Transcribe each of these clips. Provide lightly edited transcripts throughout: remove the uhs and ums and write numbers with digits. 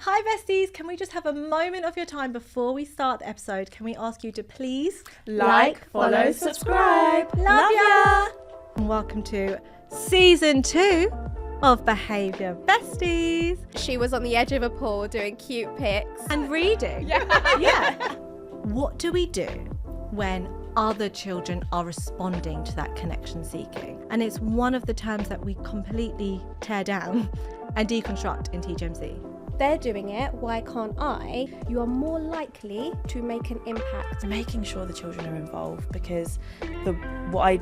Hi besties, can we just have a moment of your time before we start the episode? Can we ask you to please like, follow, subscribe. Love ya! And welcome to season 2 of Behaviour Besties. She was on the edge of a pool doing cute pics. And reading. Yeah. What do we do when other children are responding to that connection seeking? And it's one of the terms that we completely tear down and deconstruct in TGMC. They're doing it, why can't I? You are more likely to make an impact. Making sure the children are involved, because what I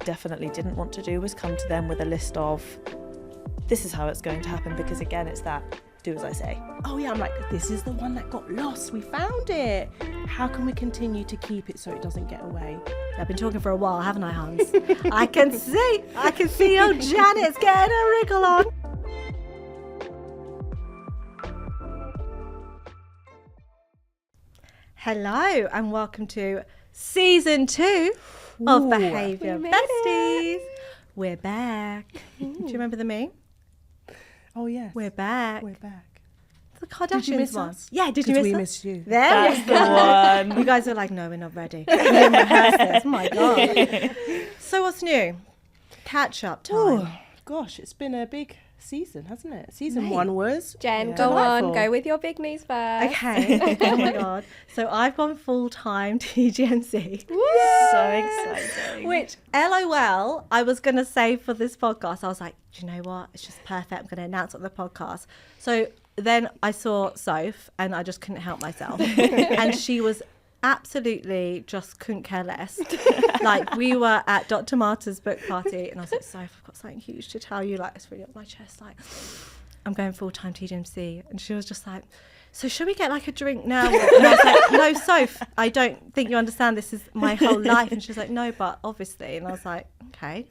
definitely didn't want to do was come to them with a list of this is how it's going to happen, because again it's that do as I say. Oh yeah, I'm like, this is the one that got lost, we found it. How can we continue to keep it so it doesn't get away? I've been talking for a while, haven't I, Hans? I can see old Janet's getting a wriggle on. Hello and welcome to season 2 of Behaviour Besties. We're back. Do you remember the meme? Oh yes. We're back. We're back. The Kardashians Did you miss one. us? Yeah, did you miss we us? missed you. There we go. You guys were like, no, we're not ready. We didn't rehearse this. My God. So what's new? Catch up time. Oh gosh, it's been a big season, hasn't it? Season 1 was Jen, Yeah. go delightful. on, go with your big news first. Okay. Oh my God. So I've gone full-time TGMC. So exciting. Which, LOL, I was going to say for this podcast, I was like, do you know what? It's just perfect. I'm going to announce it on the podcast. So then I saw Soph and I just couldn't help myself. And she was absolutely just couldn't care less. Like, we were at Dr. Marta's book party and I was like, Soph, I've got something huge to tell you. Like, it's really up my chest. Like, I'm going full-time TGMC. And she was just like, so should we get like a drink now? And I was like, no, Soph, I don't think you understand. This is my whole life. And she was like, no, but obviously. And I was like, okay,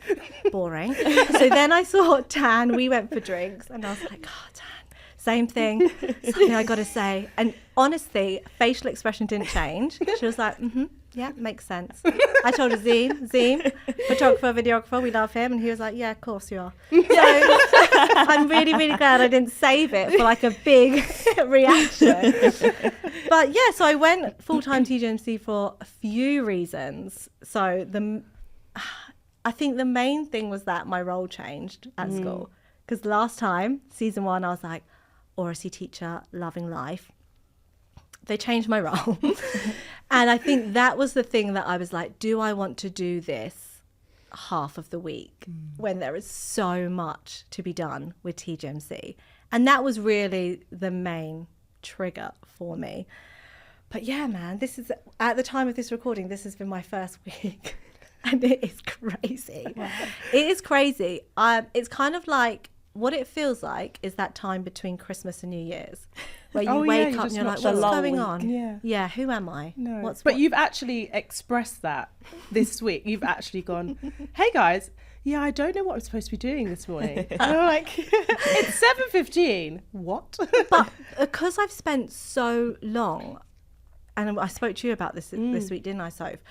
boring. So then I saw Tan. We went for drinks. And I was like, oh, Tan, same thing. Something I got to say. And honestly, facial expression didn't change. She was like, yeah, makes sense. I told her, Zeem, photographer, videographer, we love him. And he was like, yeah, of course you are. So I'm really, really glad I didn't save it for like a big reaction. But yeah, so I went full-time TGMC for a few reasons. So I think the main thing was that my role changed at school. Because last time, season 1, I was like, oracy teacher, loving life. They changed my role. And I think that was the thing that I was like, do I want to do this half of the week when there is so much to be done with TGMC? And that was really the main trigger for me. But yeah, man, this is, at the time of this recording, this has been my first week. And it is crazy. Wow. It is crazy. It's kind of like, what it feels like is that time between Christmas and New Year's, where you wake up and you're like, what's going on? Yeah, who am I? No. But you've actually expressed that this week. You've actually gone, hey guys, yeah, I don't know what I'm supposed to be doing this morning. And I'm like, it's 7:15. What? But because I've spent so long, and I spoke to you about this this week, didn't I, Soph?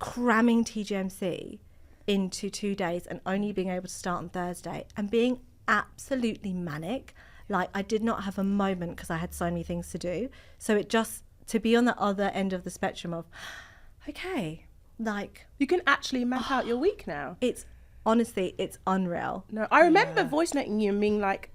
Cramming TGMC into 2 days and only being able to start on Thursday and being absolutely manic. Like, I did not have a moment because I had so many things to do. So it just, to be on the other end of the spectrum of, okay, like, You can actually map out your week now. it's honestly, it's unreal. No, I remember voice noting you and being like,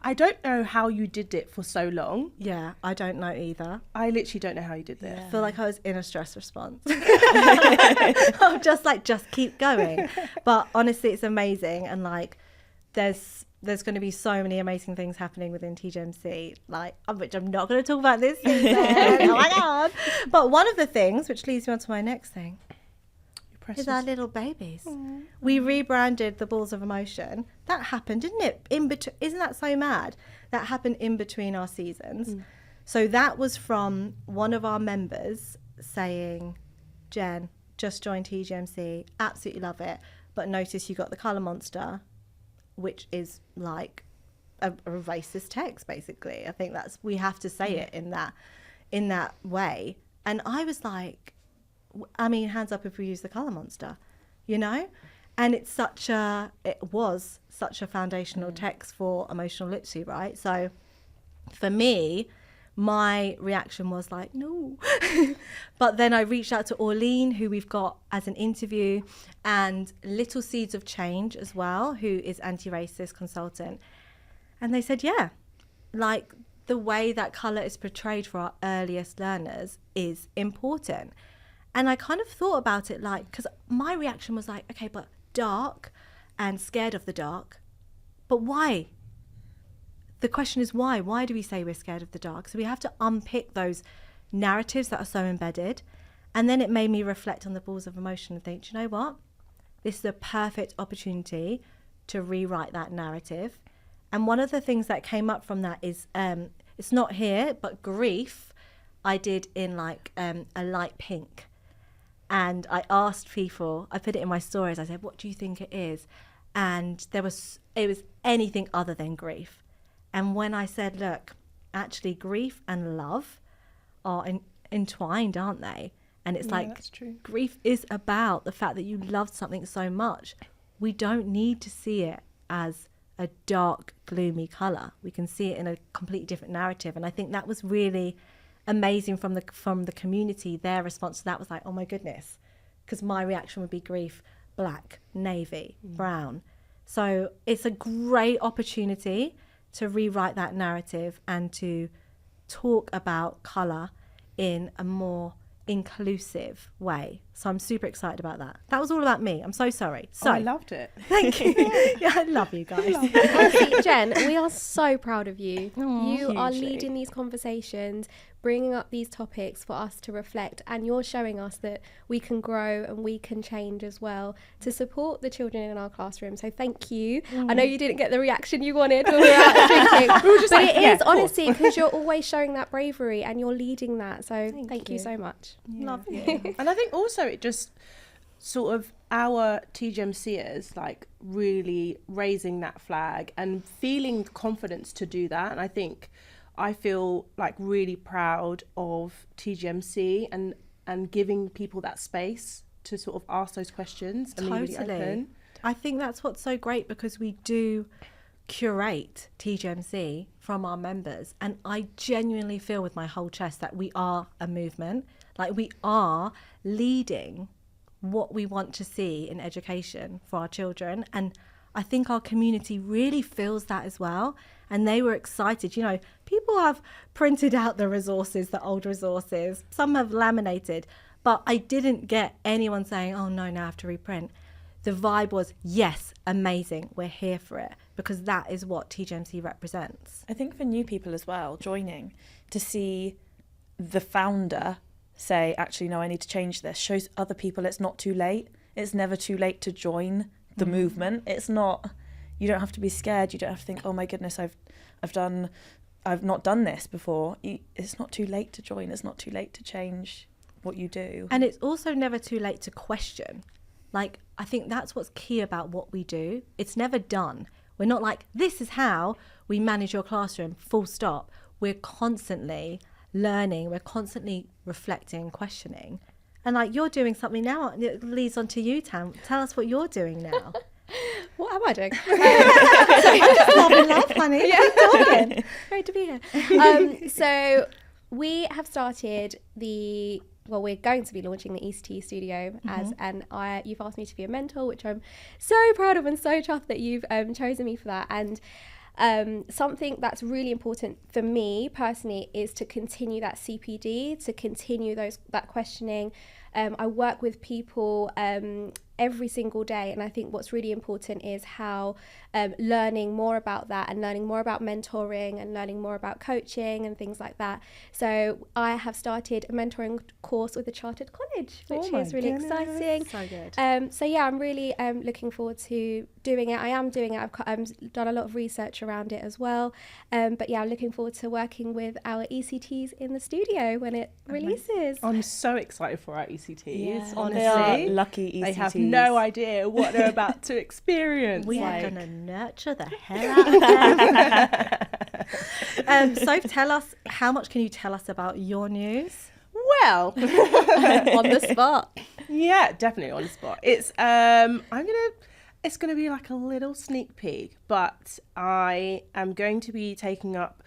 I don't know how you did it for so long. Yeah, I don't know either. I literally don't know how you did this. I feel like I was in a stress response. I'm just like, just keep going. But honestly, it's amazing. And like, there's going to be so many amazing things happening within TGMC, like, which I'm not going to talk about this season. Oh my God. But one of the things, which leads me on to my next thing, is our little babies. Aww. We rebranded the Balls of Emotion. That happened, didn't it? Isn't that so mad? That happened in between our seasons. So that was from one of our members saying, Jen, just joined TGMC, absolutely love it, but notice you got the colour monster, which is like a racist text, basically. I think we have to say it in that way. And I was like, I mean, hands up if we use the colour monster, you know? And it was such a foundational text for emotional literacy, right? So For me, my reaction was like, no. But then I reached out to Orleen, who we've got as an interview, and Little Seeds of Change as well, who is anti-racist consultant. And they said, yeah, like the way that colour is portrayed for our earliest learners is important. And I kind of thought about it like, because my reaction was like, okay, but dark and scared of the dark, but why? The question is why? Why do we say we're scared of the dark? So we have to unpick those narratives that are so embedded. And then it made me reflect on the balls of emotion and think, do you know what? This is a perfect opportunity to rewrite that narrative. And one of the things that came up from that is, it's not here, but grief I did in like a light pink. And I asked people, I put it in my stories, I said, what do you think it is? And it was anything other than grief. And when I said, look, actually grief and love are entwined, aren't they? And it's like, that's true. Grief is about the fact that you loved something so much. We don't need to see it as a dark, gloomy colour. We can see it in a completely different narrative. And I think that was really amazing from the community. Their response to that was like, oh my goodness, because my reaction would be grief, black, navy, brown. So it's a great opportunity to rewrite that narrative and to talk about colour in a more inclusive way. So I'm super excited about that. That was all about me. I'm so sorry. So I loved it. Thank you. Yeah, I love you guys. Honestly, Jen, we are so proud of you. Aw, You are hugely. leading these conversations, bringing up these topics for us to reflect, and you're showing us that we can grow and we can change as well to support the children in our classroom. So thank you. I know you didn't get the reaction you wanted when we were out drinking, but like, it yeah, is of course. honestly because you're always showing that bravery and you're leading that. So thank you you. so much. Love you. And I think also it just sort of our TGMCers like really raising that flag and feeling confidence to do that. And I feel like really proud of TGMC and giving people that space to sort of ask those questions and be really open. I think that's what's so great, because we do curate TGMC from our members, and I genuinely feel with my whole chest that we are a movement. Like, we are leading what we want to see in education for our children, and I think our community really feels that as well. And they were excited. You know, people have printed out the resources, the old resources. Some have laminated, but I didn't get anyone saying, oh no, now I have to reprint. The vibe was, yes, amazing, we're here for it, because that is what TGMC represents. I think for new people as well, joining, to see the founder say, actually, no, I need to change this, shows other people it's not too late. It's never too late to join the movement. It's not, you don't have to be scared. You don't have to think, oh my goodness, I've not done this before. It's not too late to join. It's not too late to change what you do. And it's also never too late to question. Like, I think that's what's key about what we do. It's never done. We're not like, this is how we manage your classroom, full stop. We're constantly learning. We're constantly reflecting, questioning. And like, you're doing something now. It leads on to you, Tam. Tell us what you're doing now. What am I doing? I'm just laughing, honey. Yeah. Keep talking. Great to be here. So we have started we're going to be launching the ECT studio you've asked me to be a mentor, which I'm so proud of and so chuffed that you've chosen me for that. And something that's really important for me personally is to continue that CPD, to continue that questioning. I work with people every single day, and I think what's really important is how learning more about that and learning more about mentoring and learning more about coaching and things like that. So I have started a mentoring course with a chartered college, which is really exciting. So good. So yeah, I'm really looking forward to doing it. I am doing it. I've done a lot of research around it as well. But yeah, I'm looking forward to working with our ECTs in the studio when it releases. I'm so excited for our ECTs. Yeah, honestly, they are lucky ECTs. They have no idea what they're about to experience. We are going to nurture the hell out of them. Soph, tell us, how much can you tell us about your news? Well, On the spot. yeah, definitely on the spot. It's it's gonna be like a little sneak peek, but I am going to be taking up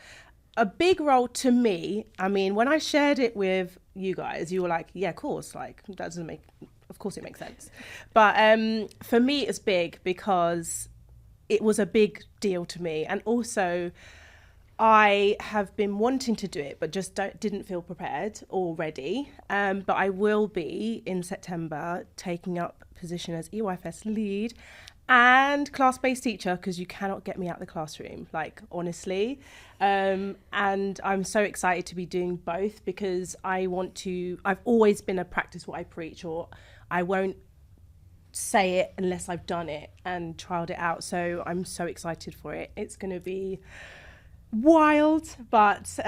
a big role to me. I mean, when I shared it with you guys, you were like, yeah, of course, like that doesn't make, of course it makes sense. But for me, it's big because it was a big deal to me. And also I have been wanting to do it, but just didn't feel prepared or ready. But I will be in September taking up position as EYFS lead and class-based teacher, because you cannot get me out of the classroom, like, honestly. And I'm so excited to be doing both, because I've always been a practice what I preach, or I won't say it unless I've done it and trialed it out. So I'm so excited for it. It's going to be wild, but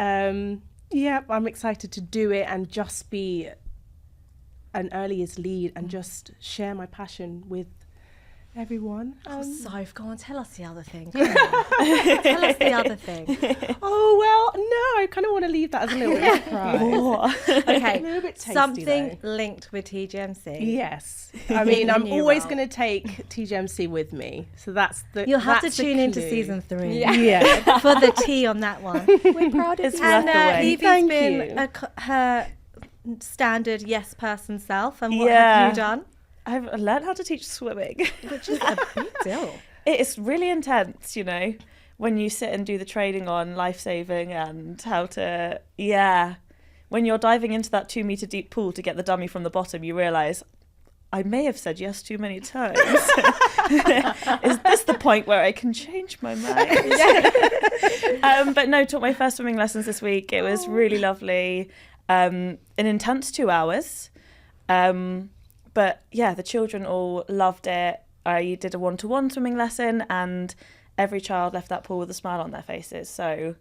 yeah, I'm excited to do it and just be an early years lead and just share my passion with everyone. So go on, tell us the other thing. Tell us the other thing. Oh, well, no, I kind of want to leave that as a little bit of surprise. Okay, A little bit tasty, something though. linked with TGMC. Yes. I mean, I'm New always role. going to take TGMC with me. So that's the You'll have to that's the tune into clue. season 3 Yeah. for the tea on that one. We're proud of It's you. worth And the wait. Evie's Thank been you. her standard yes person self, and what Yeah. have you done? I've learned how to teach swimming. Which is a big deal. It's really intense, you know, when you sit and do the training on life saving and how to, when you're diving into that 2 meter deep pool to get the dummy from the bottom, you realise I may have said yes too many times. Is this the point where I can change my mind? But no, taught my first swimming lessons this week. It was really lovely. An intense 2 hours. But yeah, the children all loved it. I did a 1-to-1 swimming lesson and every child left that pool with a smile on their faces. So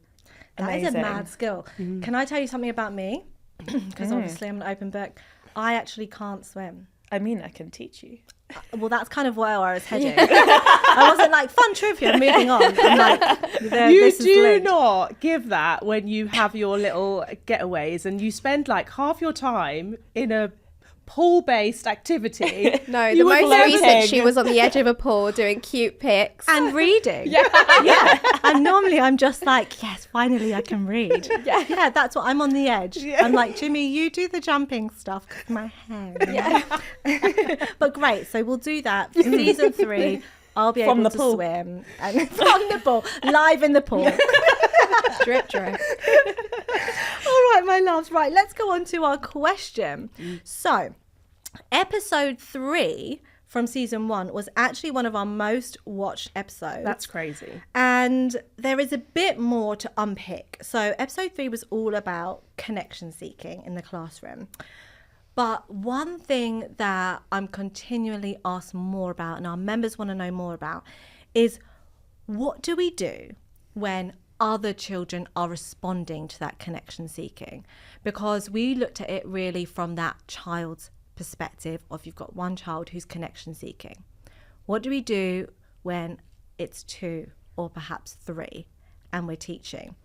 That is amazing. a mad skill. Can I tell you something about me? Because obviously I'm an open book. I actually can't swim. I mean, I can teach you. Well, that's kind of where I was heading. I wasn't like, fun trivia, moving on. I'm like, You this is do linked. not give that when you have your little getaways and you spend like half your time in a pool-based activity. No, the You were most recent, floating. she was on the edge of a pool doing cute pics. And reading. Yeah. And normally I'm just like, yes, finally I can read. Yeah, that's what I'm on the edge. I'm like, Jimmy, you do the jumping stuff with my hair. Yeah. But great. So we'll do that. Season 3, I'll be From able the to pool. swim. And from the pool. Live in the pool. drip, drip. All right, my loves. Right, let's go on to our question. So, episode 3 from season 1 was actually one of our most watched episodes. That's crazy. And there is a bit more to unpick. So, episode 3 was all about connection seeking in the classroom. But one thing that I'm continually asked more about, and our members want to know more about, is what do we do when other children are responding to that connection seeking? Because we looked at it really from that child's perspective of, you've got one child who's connection seeking. What do we do when it's 2 or perhaps 3 and we're teaching?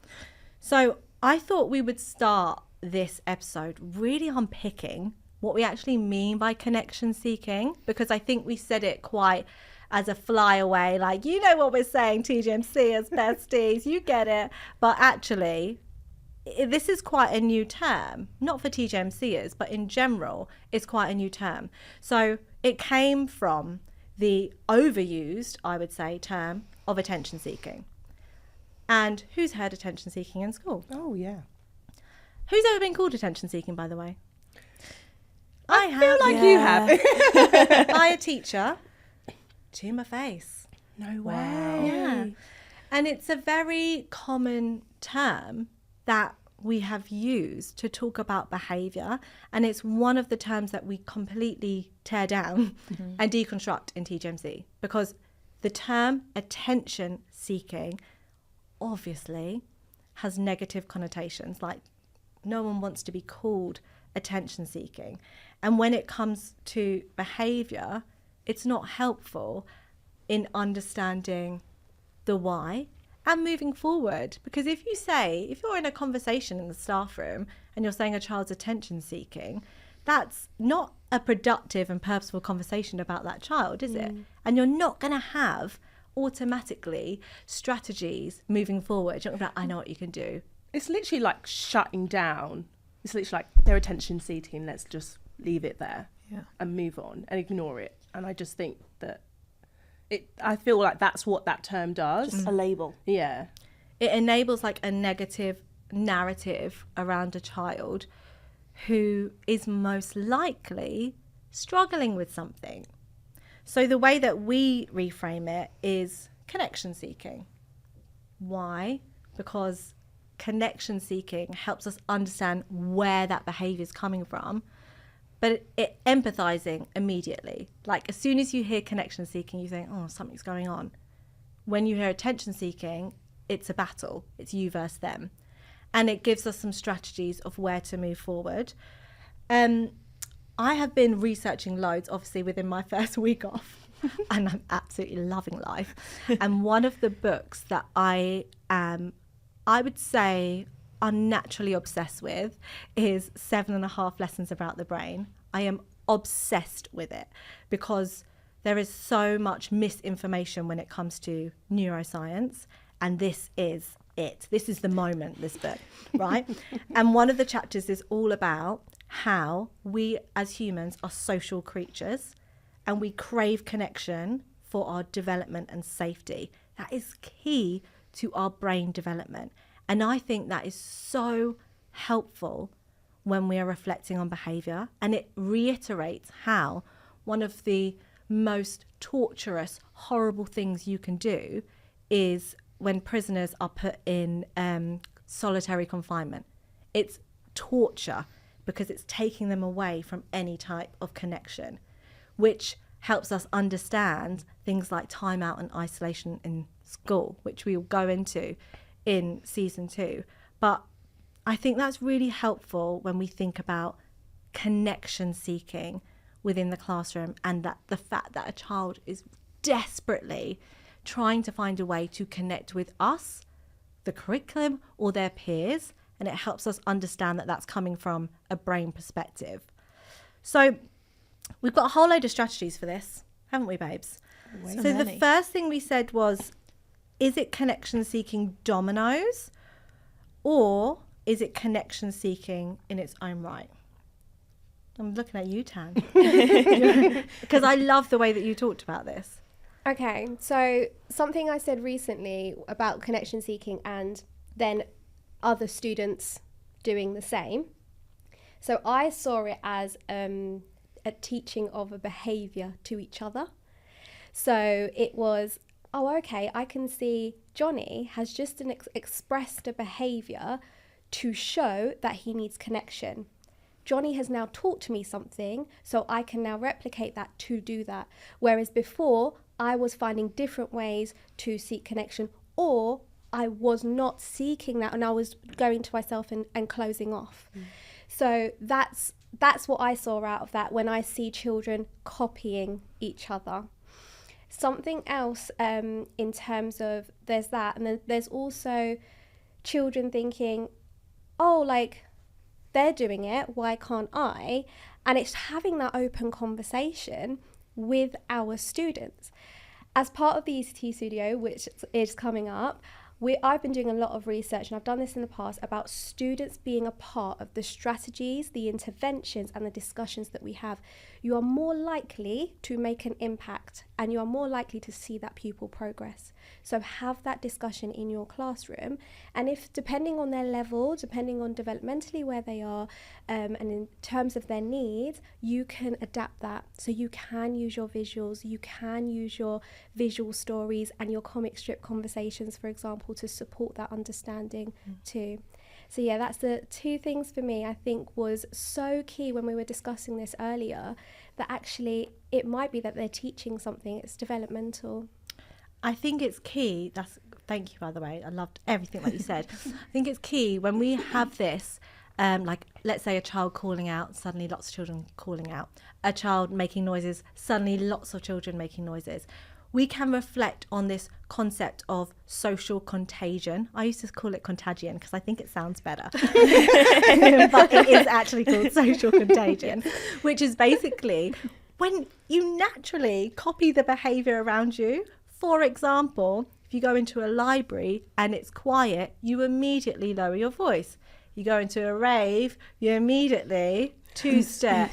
So I thought we would start this episode really unpicking what we actually mean by connection seeking, because I think we said it quite as a flyaway, like, you know what we're saying, TGMC as besties, you get it. But actually, this is quite a new term, not for TGMCers, but in general, it's quite a new term. So it came from the overused, I would say, term of attention seeking. And who's heard attention seeking in school? Oh, yeah. Who's ever been called attention seeking, by the way? I feel have. like you have. By a teacher to my face. No way. Yeah. And it's a very common term that we have used to talk about behaviour, and it's one of the terms that we completely tear down and deconstruct in TGMC, because the term attention seeking obviously has negative connotations, like no one wants to be called attention seeking. And when it comes to behaviour, it's not helpful in understanding the why and moving forward. Because if you're in a conversation in the staff room and you're saying a child's attention seeking, that's not a productive and purposeful conversation about that child, is it? And you're not going to have automatically strategies moving forward. You're not going to be like, I know what you can do. it's literally like shutting down. It's literally like they're attention seeking. Let's just leave it there and move on and ignore it. And I just think that I feel like that's what that term does. Just a label. Yeah. It enables like a negative narrative around a child who is most likely struggling with something. So the way that we reframe it is connection seeking. Why? Because connection seeking helps us understand where that behavior is coming from, but it empathizing immediately. Like as soon as you hear connection seeking, you think, oh, something's going on. When you hear attention seeking, it's a battle. It's you versus them. And it gives us some strategies of where to move forward. I have been researching loads, obviously, within my first week off, and I'm absolutely loving life. And one of the books that I would say, unnaturally obsessed with is 7.5 Lessons About the Brain. I am obsessed with it because there is so much misinformation when it comes to neuroscience, and this is it. This is the moment, this book, right? And one of the chapters is all about how we as humans are social creatures and we crave connection for our development and safety. That is key to our brain development. And I think that is so helpful when we are reflecting on behaviour, and it reiterates how one of the most torturous, horrible things you can do is when prisoners are put in solitary confinement. It's torture because it's taking them away from any type of connection, which helps us understand things like timeout and isolation in school, which we will go into in season 2. But I think that's really helpful when we think about connection seeking within the classroom, and that the fact that a child is desperately trying to find a way to connect with us, the curriculum, or their peers, and it helps us understand that that's coming from a brain perspective. So we've got a whole load of strategies for this, haven't we, babes? So the first thing we said was, is it connection seeking dominoes, or is it connection seeking in its own right? I'm looking at you, Tan, because I love the way that you talked about this. Okay, so something I said recently about connection seeking and then other students doing the same. So I saw it as a teaching of a behaviour to each other. So it was, oh, okay, I can see Johnny has just expressed a behaviour to show that he needs connection. Johnny has now taught me something, so I can now replicate that to do that. Whereas before, I was finding different ways to seek connection, or I was not seeking that and I was going to myself and closing off. So that's what I saw out of that when I see children copying each other. Something else in terms of there's that, and then there's also children thinking, oh, like they're doing it, why can't I? And it's having that open conversation with our students. As part of the ECT studio, which is coming up, I've been doing a lot of research, and I've done this in the past, about students being a part of the strategies, the interventions and the discussions that we have. You are more likely to make an impact, and you are more likely to see that pupil progress. So have that discussion in your classroom, and if, depending on their level, depending on developmentally where they are, and in terms of their needs, you can adapt that. So you can use your visuals, you can use your visual stories and your comic strip conversations, for example, to support that understanding too. So yeah, that's the two things for me I think was so key when we were discussing this earlier, that actually it might be that they're teaching something, it's developmental. I think it's key. Thank you, by the way. I loved everything that you said. I think it's key when we have this, like let's say a child calling out, suddenly lots of children calling out, a child making noises, suddenly lots of children making noises. We can reflect on this concept of social contagion. I used to call it contagion because I think it sounds better. But it is actually called social contagion, which is basically when you naturally copy the behaviour around you. For example, If you go into a library and it's quiet, you immediately lower your voice. You go into a rave, you immediately two-step.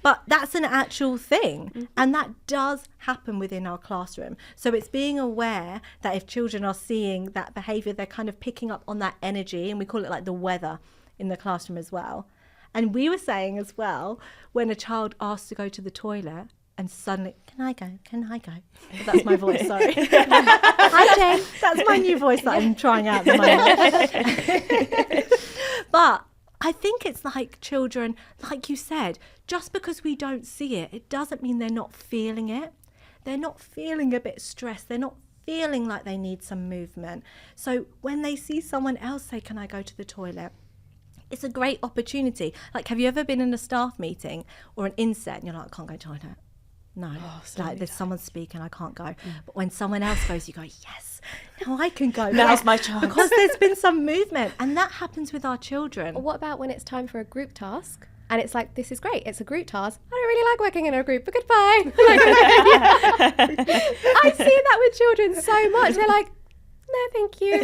But that's an actual thing. And that does happen within our classroom. So it's being aware that if children are seeing that behaviour, they're kind of picking up on that energy, and we call it like the weather in the classroom as well. And we were saying as well, when a child asks to go to the toilet and suddenly, can I go? But that's my voice, sorry. Hi, Jane. That's my new voice that I'm trying out at the moment. But I think it's like children, like you said, just because we don't see it, it doesn't mean they're not feeling it. They're not feeling a bit stressed. They're not feeling like they need some movement. So when they see someone else say, can I go to the toilet? It's a great opportunity. Like, have you ever been in a staff meeting or an inset and you're like, I can't go to the toilet? No, like there's someone speaking, I can't go. But when someone else goes, you go, yes, now I can go. Now's my chance. Because there's been some movement, and that happens with our children. Or what about when it's time for a group task? And it's like, this is great, it's a group task. I don't really like working in a group, but goodbye. I see that with children so much. They're like, no, thank you.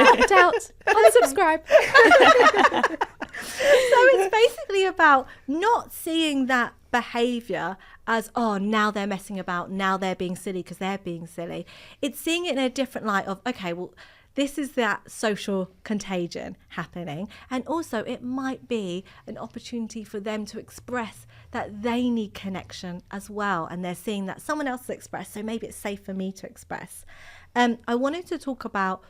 Opt out. Unsubscribe. So it's basically about not seeing that behaviour as, oh, now they're messing about, now they're being silly because they're being silly. It's seeing it in a different light of, okay, well, this is that social contagion happening. And also it might be an opportunity for them to express that they need connection as well. And they're seeing that someone else has expressed, so maybe it's safe for me to express. I wanted to talk about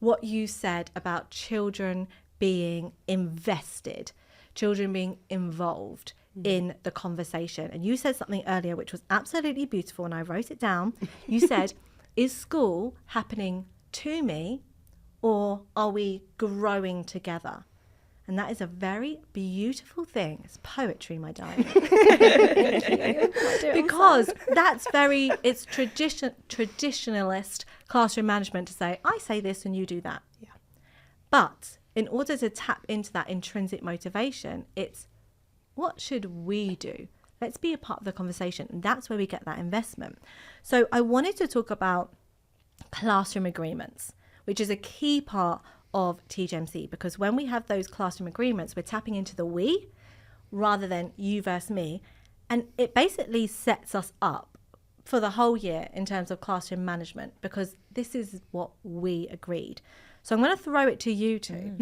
what you said about children being invested, children being involved in the conversation. And you said something earlier which was absolutely beautiful, and I wrote it down. You said, is school happening to me, or are we growing together? And that is a very beautiful thing. It's poetry, my darling. Because that's it's traditionalist classroom management to say, I say this and you do that. Yeah. But in order to tap into that intrinsic motivation, it's, what should we do? Let's be a part of the conversation. And that's where we get that investment. So I wanted to talk about classroom agreements, which is a key part of TGMC, because when we have those classroom agreements, we're tapping into the we rather than you versus me. And it basically sets us up for the whole year in terms of classroom management, because this is what we agreed. So I'm going to throw it to you two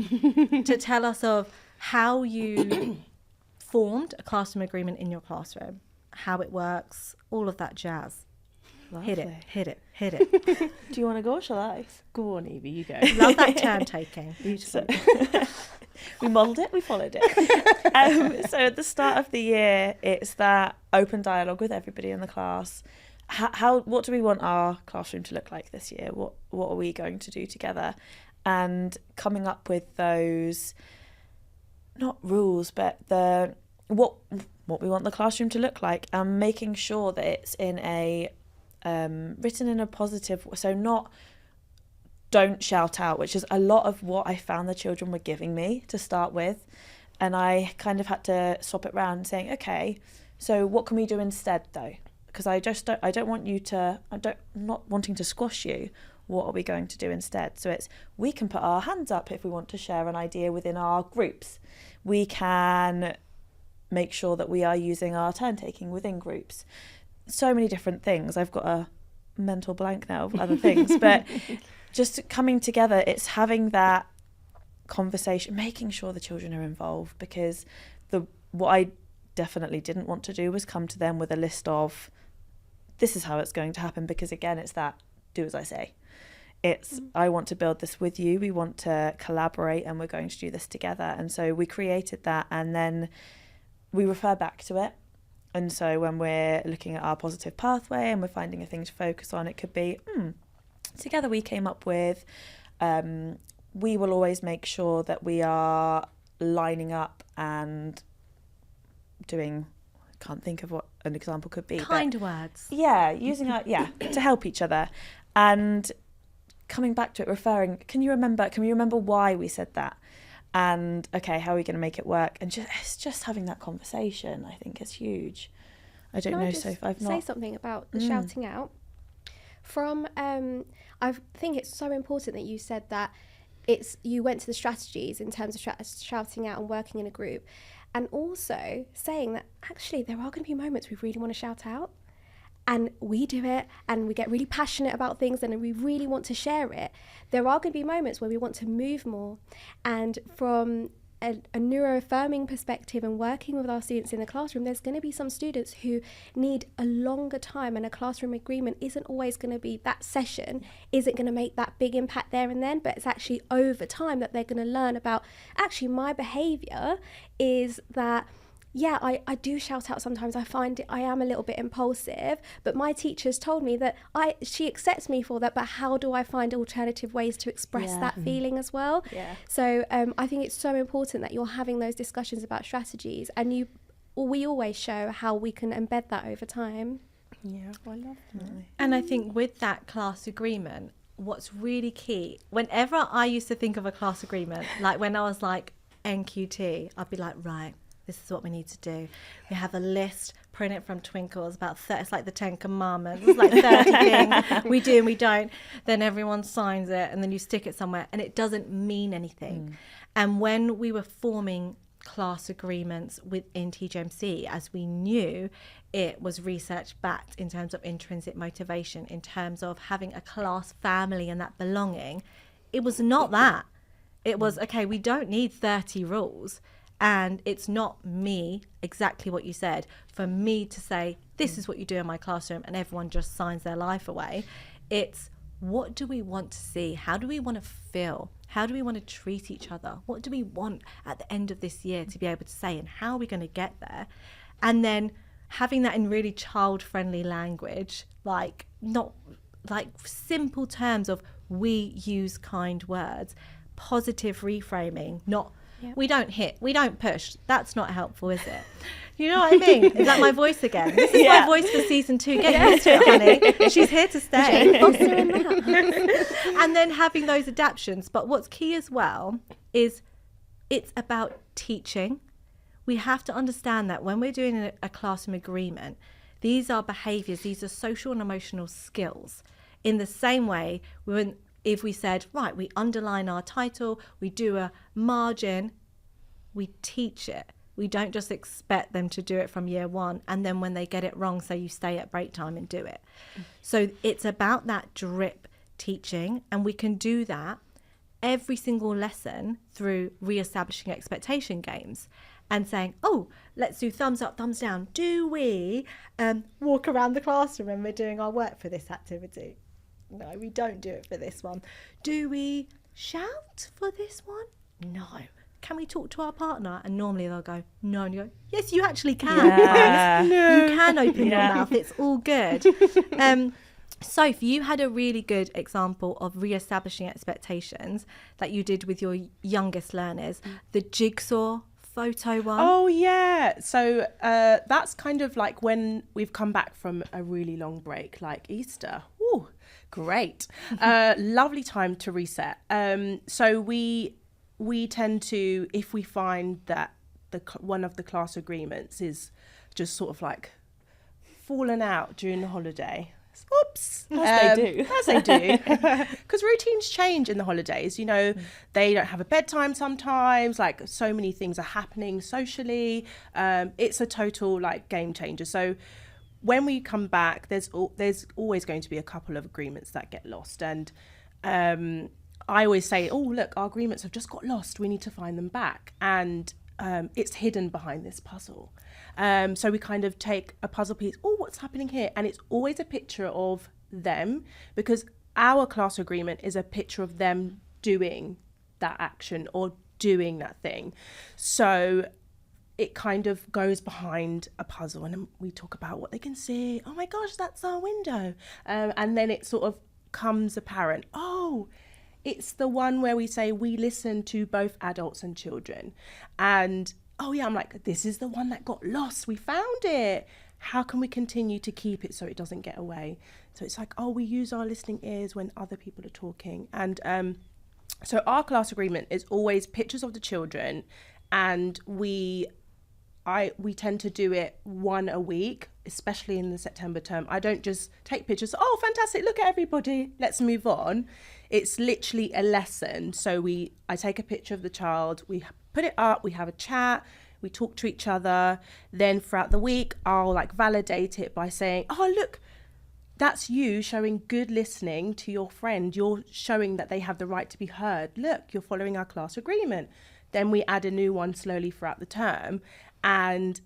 to tell us of how you formed a classroom agreement in your classroom, how it works, all of that jazz. Lovely. Hit it. Do you want to go or shall I? Go on, Evie, you go. Love that turn taking. Beautiful. We modelled it, we followed it. So at the start of the year, it's that open dialogue with everybody in the class. What do we want our classroom to look like this year? What are we going to do together? And coming up with those, not rules, but what we want the classroom to look like, and making sure that it's in a written in a positive, so not don't shout out, which is a lot of what I found the children were giving me to start with. And I kind of had to swap it around, saying, okay, so what can we do instead though? Because I'm not wanting to squash you. What are we going to do instead? So it's, we can put our hands up if we want to share an idea within our groups. We can make sure that we are using our turn taking within groups. So many different things. I've got a mental blank now of other things, but just coming together, it's having that conversation, making sure the children are involved, because what I definitely didn't want to do was come to them with a list of, this is how it's going to happen, because again, it's that do as I say. It's, I want to build this with you, we want to collaborate, and we're going to do this together. And so we created that, and then we refer back to it. And so when we're looking at our positive pathway and we're finding a thing to focus on, it could be, together we came up with, we will always make sure that we are lining up and doing, I can't think of what an example could be. Kind words. Yeah, using our, to help each other. And coming back to it, referring, can you remember why we said that? And okay, how are we going to make it work? And just having that conversation, I think, is huge. I don't know, Soph, I've not... say something about the shouting out. From I think it's so important that you said that you went to the strategies in terms of shouting out and working in a group, and also saying that actually there are going to be moments we really want to shout out, and we do it and we get really passionate about things and we really want to share it. There are going to be moments where we want to move more, and from a neuroaffirming perspective and working with our students in the classroom, there's going to be some students who need a longer time, and a classroom agreement isn't always going to be, that session isn't going to make that big impact there and then, but it's actually over time that they're going to learn about, actually my behaviour is that, yeah, I do shout out sometimes. I find I am a little bit impulsive, but my teacher's told me that she accepts me for that, but how do I find alternative ways to express that feeling as well? Yeah. So I think it's so important that you're having those discussions about strategies, and we always show how we can embed that over time. Yeah, I love that. And I think with that class agreement, what's really key, whenever I used to think of a class agreement, like when I was like NQT, I'd be like, right, this is what we need to do. We have a list, print it from Twinkles, about 30, it's like the 10 Commandments, it's like 30 things we do and we don't. Then everyone signs it and then you stick it somewhere and it doesn't mean anything. And when we were forming class agreements within TGMC, as we knew it was research backed in terms of intrinsic motivation, in terms of having a class family and that belonging, it was not that. It was, okay, we don't need 30 rules. And it's not me, exactly what you said, for me to say, this is what you do in my classroom and everyone just signs their life away. It's, what do we want to see? How do we want to feel? How do we want to treat each other? What do we want at the end of this year to be able to say, and how are we going to get there? And then having that in really child-friendly language, like not like simple terms of, we use kind words, positive reframing, not we don't hit, we don't push. That's not helpful, is it? You know what I mean? Is that my voice again? This is my voice for season 2. Get used to it, honey. She's here to stay. And then having those adaptions. But what's key as well is it's about teaching. We have to understand that when we're doing a classroom agreement, these are behaviours, these are social and emotional skills. In the same way, if we said, right, we underline our title, we do a margin, we teach it. We don't just expect them to do it from year 1, and then when they get it wrong, say you stay at break time and do it. So it's about that drip teaching, and we can do that every single lesson through re-establishing expectation games and saying, oh, let's do thumbs up, thumbs down. Do we walk around the classroom when we're doing our work for this activity? No, we don't do it for this one. Do we shout for this one? No. Can we talk to our partner? And normally they'll go, no. And you go, yes, you actually can. Yeah. No. You can open your mouth. It's all good. Soph, you had a really good example of re-establishing expectations that you did with your youngest learners, the jigsaw photo one. Oh yeah, so that's kind of like when we've come back from a really long break, like Easter. Ooh, great. Lovely time to reset. So we tend to, if we find that one of the class agreements is just sort of like fallen out during the holiday. Oops. As they do. As they do. Because routines change in the holidays. You know, they don't have a bedtime sometimes. Like, so many things are happening socially. It's a total, like, game changer. So when we come back, there's always going to be a couple of agreements that get lost. And I always say, oh, look, our agreements have just got lost. We need to find them back. And it's hidden behind this puzzle. So we kind of take a puzzle piece, oh, what's happening here? And it's always a picture of them, because our class agreement is a picture of them doing that action or doing that thing. So it kind of goes behind a puzzle, and we talk about what they can see. Oh my gosh, that's our window. And then it sort of comes apparent, oh, it's the one where we say we listen to both adults and children. And oh yeah, I'm like, this is the one that got lost. We found it. How can we continue to keep it so it doesn't get away? So it's like, oh, we use our listening ears when other people are talking. And so our class agreement is always pictures of the children, and we we tend to do it one a week, especially in the September term. I don't just take pictures. Oh, fantastic. Look at everybody. Let's move on. It's literally a lesson. So I take a picture of the child. We put it up. We have a chat. We talk to each other. Then throughout the week, I'll like validate it by saying, oh, look, that's you showing good listening to your friend. You're showing that they have the right to be heard. Look, you're following our class agreement. Then we add a new one slowly throughout the term. And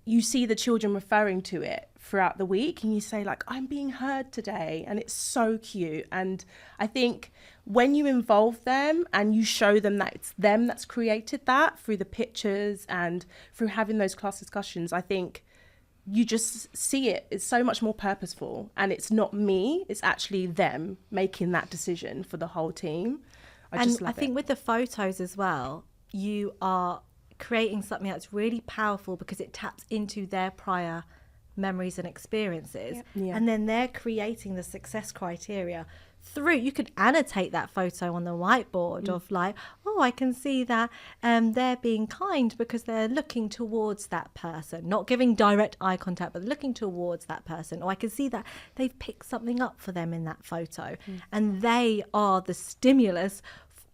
you see the children referring to it throughout the week, and you say like, I'm being heard today, and it's so cute. And I think when you involve them and you show them that it's them that's created that through the pictures and through having those class discussions, I think you just see it's so much more purposeful, and it's not me, it's actually them making that decision for the whole team. I think with the photos as well, you are creating something that's really powerful because it taps into their prior memories and experiences. Yeah. And then they're creating the success criteria through. You could annotate that photo on the whiteboard of like, oh, I can see that they're being kind because they're looking towards that person, not giving direct eye contact, but looking towards that person. Or I can see that they've picked something up for them in that photo, and they are the stimulus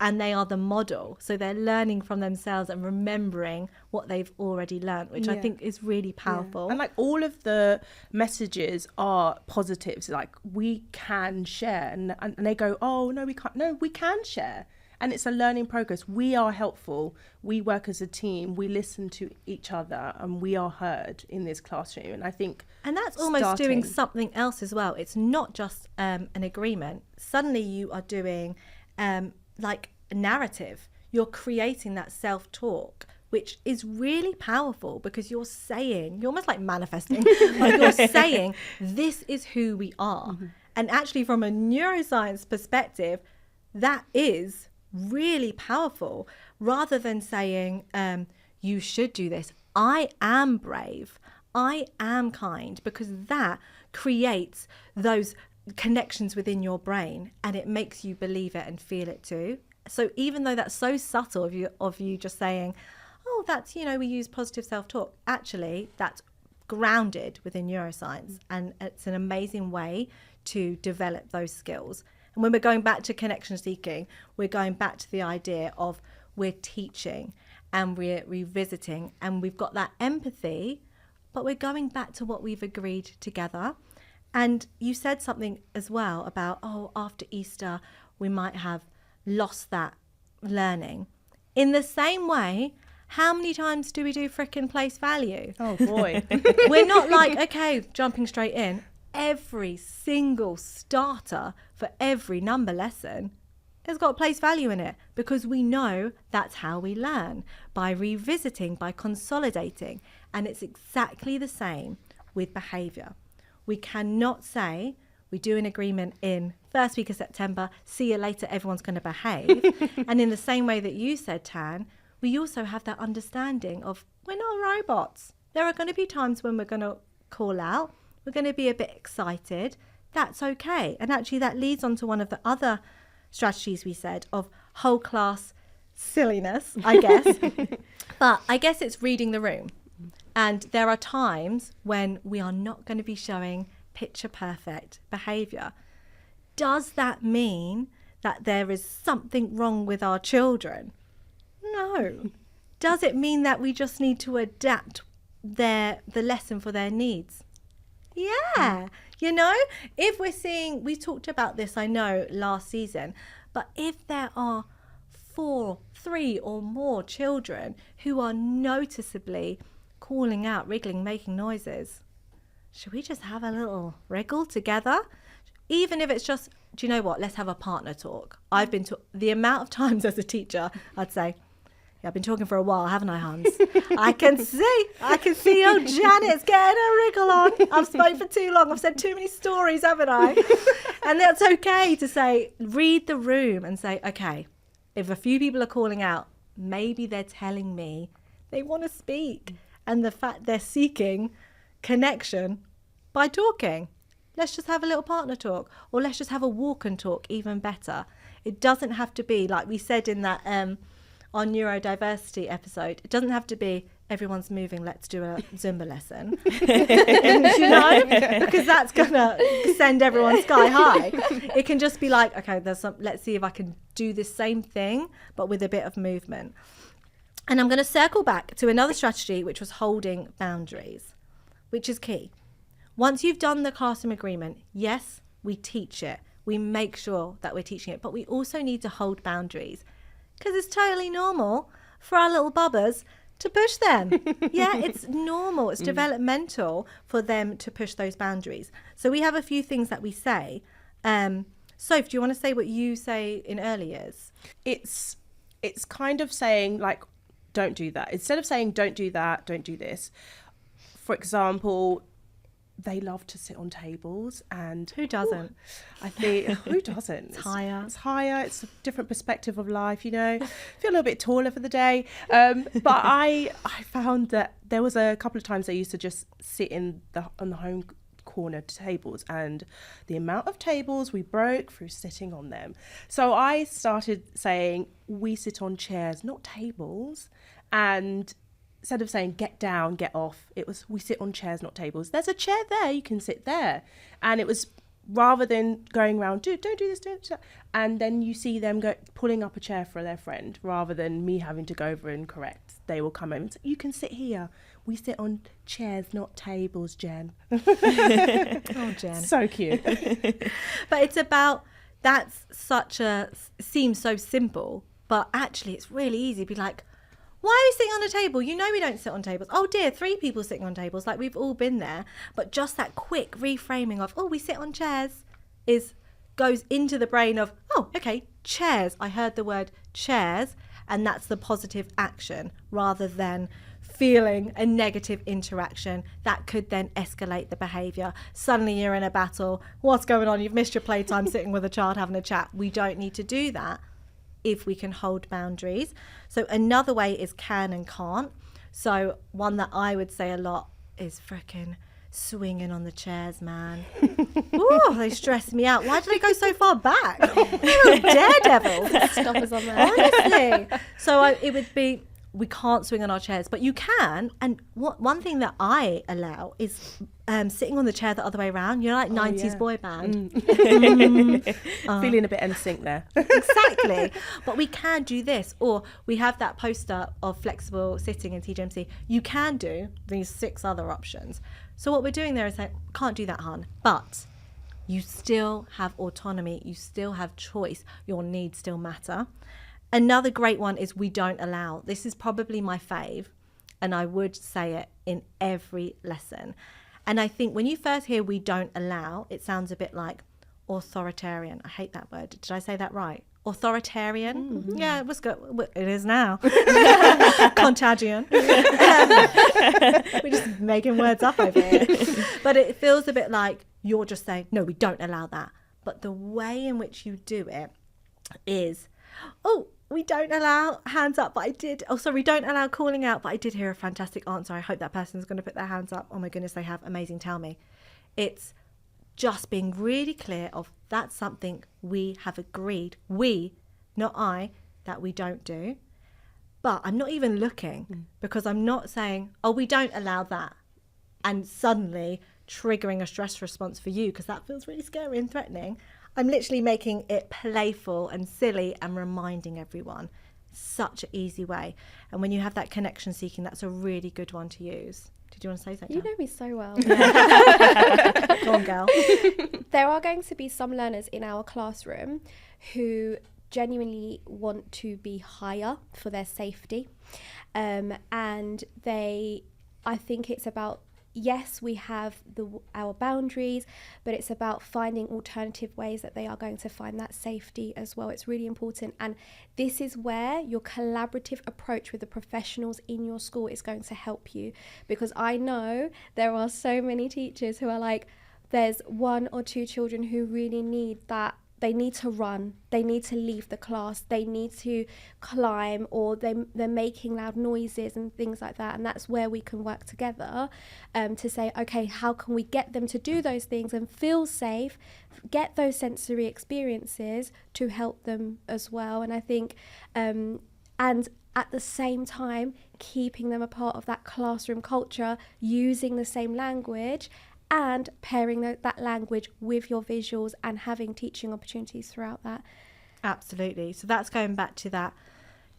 and they are the model. So they're learning from themselves and remembering what they've already learned, which I think is really powerful. And like all of the messages are positives, like we can share, and they go, oh no, we can't. No, we can share. And it's a learning progress. We are helpful. We work as a team. We listen to each other, and we are heard in this classroom. And I think, and that's almost doing something else as well. It's not just an agreement. Suddenly you are doing like a narrative. You're creating that self-talk, which is really powerful because you're almost like manifesting, like you're saying, this is who we are. And actually from a neuroscience perspective, that is really powerful, rather than saying, you should do this. I am brave. I am kind, because that creates those connections within your brain and it makes you believe it and feel it too. So even though that's so subtle of you just saying, oh, that's, we use positive self-talk, actually that's grounded within neuroscience, and it's an amazing way to develop those skills. And when we're going back to connection seeking, we're going back to the idea of we're teaching and we're revisiting, and we've got that empathy, but we're going back to what we've agreed together. And you said something as well about, oh, after Easter, we might have lost that learning. In the same way, how many times do we do frickin' place value? Oh boy. We're not like, okay, jumping straight in. Every single starter for every number lesson has got place value in it, because we know that's how we learn, by revisiting, by consolidating. And it's exactly the same with behaviour. We cannot say we do an agreement in first week of September, see you later, everyone's going to behave. And in the same way that you said, Tan, we also have that understanding of we're not robots. There are going to be times when we're going to call out. We're going to be a bit excited. That's okay. And actually that leads on to one of the other strategies we said of whole class silliness, I guess. But I guess it's reading the room. And there are times when we are not going to be showing picture perfect behaviour. Does that mean that there is something wrong with our children? No. Does it mean that we just need to adapt the lesson for their needs? Yeah. If we're seeing, we talked about this, I know, last season, but if there are 3 or more children who are noticeably calling out, wriggling, making noises, should we just have a little wriggle together? Even if it's just, do you know what, let's have a partner talk. I've been the amount of times as a teacher, I'd say, yeah, I've been talking for a while, haven't I, Hans? I can see old Janet's getting a wriggle on. I've spoken for too long. I've said too many stories, haven't I? And that's okay to say, read the room and say, okay, if a few people are calling out, maybe they're telling me they want to speak. And the fact they're seeking connection by talking. Let's just have a little partner talk, or let's just have a walk and talk, even better. It doesn't have to be, like we said in that our neurodiversity episode, it doesn't have to be, everyone's moving, let's do a Zumba lesson. You know, because that's gonna send everyone sky high. It can just be like, okay, let's see if I can do this same thing but with a bit of movement. And I'm going to circle back to another strategy, which was holding boundaries, which is key. Once you've done the classroom agreement, yes, we teach it, we make sure that we're teaching it, but we also need to hold boundaries, because it's totally normal for our little bubbers to push them. Yeah, it's normal. It's developmental for them to push those boundaries. So we have a few things that we say. Soph, do you want to say what you say in early years? It's kind of saying, like, don't do that. Instead of saying, don't do that, don't do this. For example, they love to sit on tables, and Who doesn't? I think who doesn't? It's higher. It's higher. It's a different perspective of life, you know. Feel a little bit taller for the day. But I found that there was a couple of times I used to just sit on the home corner tables, and the amount of tables we broke through sitting on them. So I started saying, we sit on chairs, not tables. And instead of saying get down, get off, it was we sit on chairs, not tables. There's a chair there, you can sit there. And it was, rather than going around, don't do this, don't do that. And then you see them pulling up a chair for their friend, rather than me having to go over and correct. They will come over and say, you can sit here. We sit on chairs, not tables, Jen. Oh, Jen. So cute. But it's about, seems so simple, but actually it's really easy to be like, why are we sitting on a table? You know we don't sit on tables. Oh dear, 3 people sitting on tables. Like, we've all been there. But just that quick reframing of, oh, we sit on chairs, goes into the brain of, oh, okay, chairs. I heard the word chairs, and that's the positive action, rather than feeling a negative interaction that could then escalate the behaviour. Suddenly you're in a battle. What's going on? You've missed your playtime sitting with a child having a chat. We don't need to do that if we can hold boundaries. So another way is can and can't. So one that I would say a lot is frickin' swinging on the chairs, man. Ooh, they stress me out. Why did they go so far back? They're daredevils. Stop us on there. Honestly. So it would be, we can't swing on our chairs, but you can. And one thing that I allow is sitting on the chair the other way around. You know, like 90s boy band. Feeling a bit NSYNC there. Exactly. But we can do this. Or we have that poster of flexible sitting in TGMC. You can do these 6 other options. So what we're doing there is saying, can't do that, hon. But you still have autonomy. You still have choice. Your needs still matter. Another great one is we don't allow. This is probably my fave, and I would say it in every lesson. And I think when you first hear we don't allow, it sounds a bit like authoritarian. I hate that word. Did I say that right? Authoritarian? Mm-hmm. Yeah, it was good. It is now. Contagion. We're just making words up over here. But it feels a bit like you're just saying, no, we don't allow that. But the way in which you do it is, oh, we don't allow hands up, but I did. Oh, sorry, we don't allow calling out, but I did hear a fantastic answer. I hope that person's going to put their hands up. Oh my goodness, they have. Amazing. Tell me. It's just being really clear of that's something we have agreed, we, not I, that we don't do. But I'm not even looking because I'm not saying, oh, we don't allow that. And suddenly triggering a stress response for you because that feels really scary and threatening. I'm literally making it playful and silly and reminding everyone. Such an easy way. And when you have that connection seeking, that's a really good one to use. Did you want to say something? You know me so well. Go on, girl. There are going to be some learners in our classroom who genuinely want to be higher for their safety. And I think it's about, yes, we have our boundaries, but it's about finding alternative ways that they are going to find that safety as well. It's really important. And this is where your collaborative approach with the professionals in your school is going to help you. Because I know there are so many teachers who are like, there's 1 or 2 children who really need that. They need to run, they need to leave the class, they need to climb, or they're making loud noises and things like that. And that's where we can work together to say, okay, how can we get them to do those things and feel safe, get those sensory experiences to help them as well. And I think and at the same time keeping them a part of that classroom culture, using the same language and pairing that language with your visuals and having teaching opportunities throughout that. Absolutely. So that's going back to that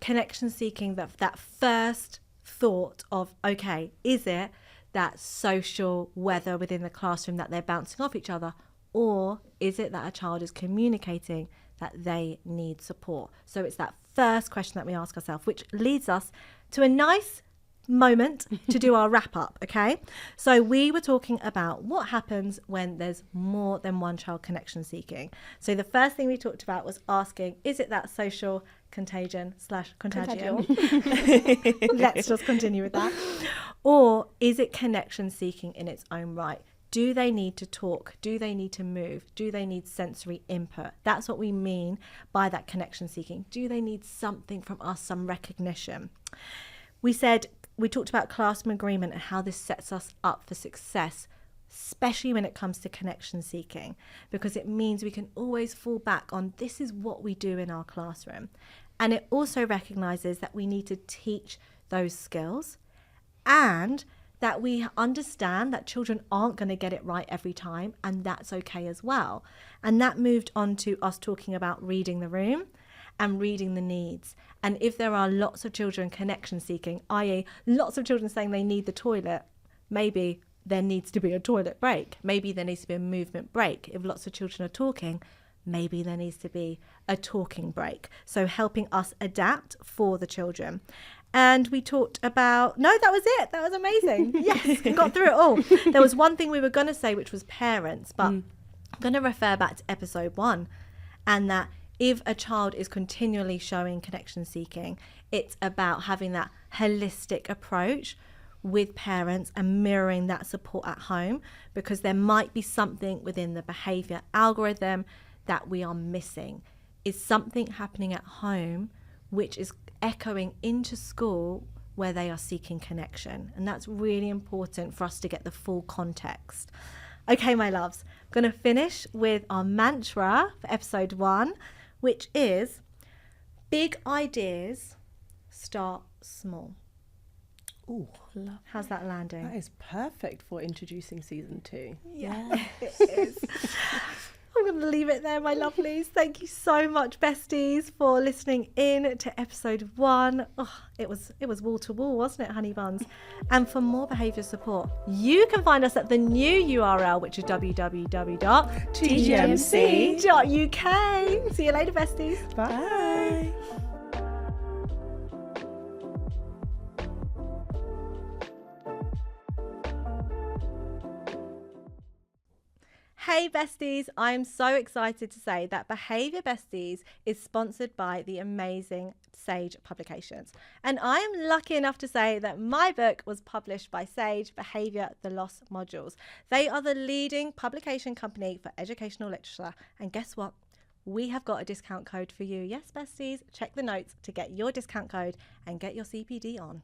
connection seeking, that first thought of, okay, is it that social weather within the classroom that they're bouncing off each other, or is it that a child is communicating that they need support? So it's that first question that we ask ourselves, which leads us to a nice moment to do our wrap up. Okay, so we were talking about what happens when there's more than one child connection seeking. So the first thing we talked about was asking, is it that social contagion/contagion? Let's just continue with that. Or is it connection seeking in its own right? Do they need to talk? Do they need to move? Do they need sensory input? That's what we mean by that connection seeking. Do they need something from us, some recognition? We talked about classroom agreement and how this sets us up for success, especially when it comes to connection seeking, because it means we can always fall back on this is what we do in our classroom. And it also recognises that we need to teach those skills, and that we understand that children aren't going to get it right every time, and that's okay as well. And that moved on to us talking about reading the room and reading the needs. And if there are lots of children connection seeking, i.e. lots of children saying they need the toilet, maybe there needs to be a toilet break. Maybe there needs to be a movement break. If lots of children are talking, maybe there needs to be a talking break. So helping us adapt for the children. And we talked about, no, that was it. That was amazing. Yes, got through it all. There was one thing we were going to say, which was parents, but I'm going to refer back to episode 1, and that if a child is continually showing connection seeking, it's about having that holistic approach with parents and mirroring that support at home, because there might be something within the behaviour algorithm that we are missing. Is something happening at home which is echoing into school where they are seeking connection? And that's really important for us to get the full context. Okay, my loves, I'm going to finish with our mantra for episode 1, which is big ideas start small. Ooh, how's that landing? That is perfect for introducing season 2. Yeah, it is. I'm going to leave it there, my lovelies. Thank you so much, besties, for listening in to episode 1. Oh, it was wall to wall, wasn't it, honey buns? And for more behaviour support, you can find us at the new URL, which is www.tgmc.uk. See you later, besties. Bye. Hey besties, I'm so excited to say that Behaviour Besties is sponsored by the amazing Sage Publications. And I am lucky enough to say that my book was published by Sage, Behaviour, The Lost Modules. They are the leading publication company for educational literature. And guess what? We have got a discount code for you. Yes, besties, check the notes to get your discount code and get your CPD on.